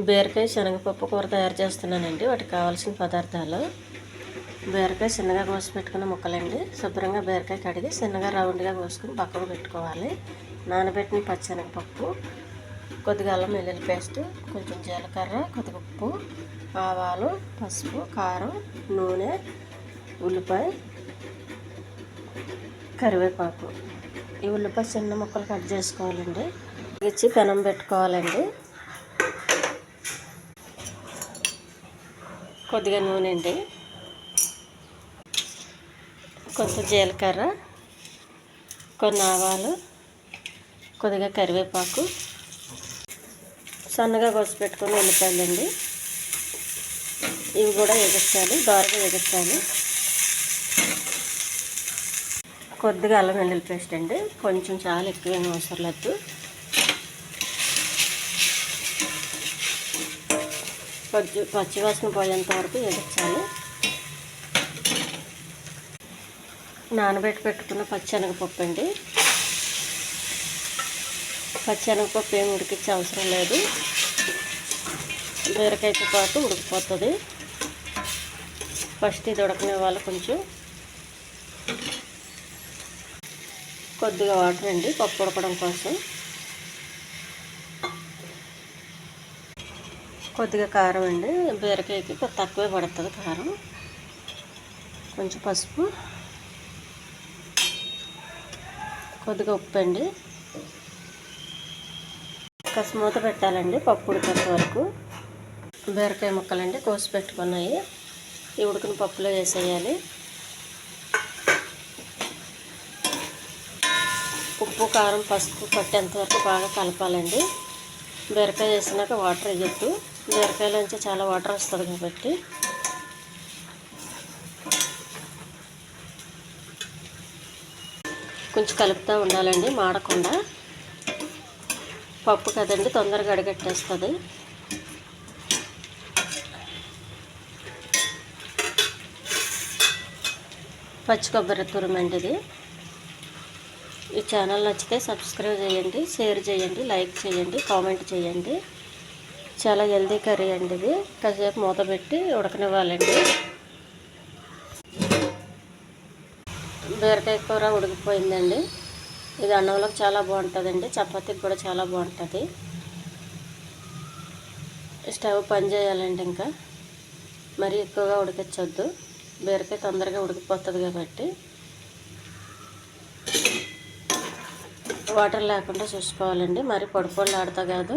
బీరకాయ శనగపప్పు కూర తయారు చేస్తున్నానండి. వాటికి కావాల్సిన పదార్థాలు: బీరకాయ చిన్నగా కోసి పెట్టుకున్న ముక్కలండి. శుభ్రంగా బీరకాయ కడిగి చిన్నగా రౌండ్గా కోసుకుని పక్కకు పెట్టుకోవాలి. నానబెట్టిన పచ్చెనగపప్పు, కొద్దిగా అల్లం వెల్లుల్లి పేస్ట్, కొంచెం జీలకర్ర, కొద్దిగా ఉప్పు, ఆవాలు, పసుపు, కారం, నూనె, ఉల్లిపాయ, కరివేపాకు. ఈ ఉల్లిపాయ చిన్న ముక్కలు కట్ చేసుకోవాలండి. ఇచ్చి పెనం పెట్టుకోవాలండి. కొద్దిగా నూనె అండి, కొంచెం జీలకర్ర, కొన్ని ఆవాలు, కొద్దిగా కరివేపాకు, సన్నగా కోసి పెట్టుకుని ఉల్లిపాయలు అండి. ఇవి కూడా ఎగస్టాలి, దోరగా ఎగస్టాలి. కొద్దిగా అల్లం వెల్లుల్లి పేస్ట్ అండి, కొంచెం చాలా ఎక్కువ అవసరం లేదు. కొంచెం పచ్చివాసన పోయేంత వరకు ఎగచాలి. నానబెట్టుకున్న పచ్చెనగపప్పు అండి. పచ్చెనగపప్పు ఏమి ఉడికించే అవసరం లేదు, బీరకాయతో పాటు ఉడికిపోతుంది. ఫస్ట్ ఇది ఉడకనివ్వాలి. కొంచెం కొద్దిగా వాటర్ అండి, పప్పు ఉడకడం కోసం. కొద్దిగా కారం అండి, బీరకాయకి తక్కువే పడుతుంది కారం. కొంచెం పసుపు, కొద్దిగా ఉప్పు అండి. మూత పెట్టాలండి పప్పు ఉడికేంత వరకు. బీరకాయ ముక్కలండి కోసి పెట్టుకున్నాయి, ఈ ఉడికిన పప్పులో వేసేయాలి. ఉప్పు, కారం, పసుపు పట్టేంత వరకు బాగా కలపాలండి. బీరకాయ వేసినాక వాటర్ వేయద్దు, బీరకాయలోంచి చాలా వాటర్ వస్తుంది కాబట్టి. కొంచెం కలుపుతూ ఉండాలండి, మాడకుండా. పప్పు కదండి, తొందరగా అడగట్టేస్తుంది. పచ్చి కొబ్బరి తురుమండి ఇది. ఈ ఛానల్ నచ్చితే సబ్స్క్రైబ్ చేయండి, షేర్ చేయండి, లైక్ చేయండి, కామెంట్ చేయండి. చాలా హెల్దీ కర్రీ అండి ఇది. కాసేపు మూత పెట్టి ఉడకనివ్వాలండి. బీరకాయ కూర ఉడికిపోయిందండి. ఇది అన్నంలోకి చాలా బాగుంటుందండి, చపాతీకి కూడా చాలా బాగుంటుంది. స్టవ్ పని చేయాలండి, ఇంకా మరీ ఎక్కువగా ఉడికించొద్దు, బీరకాయ తొందరగా ఉడికిపోతుంది కాబట్టి. వాటర్ లేకుండా చూసుకోవాలండి, మరి పొడి పొడిలాడుతా కాదు.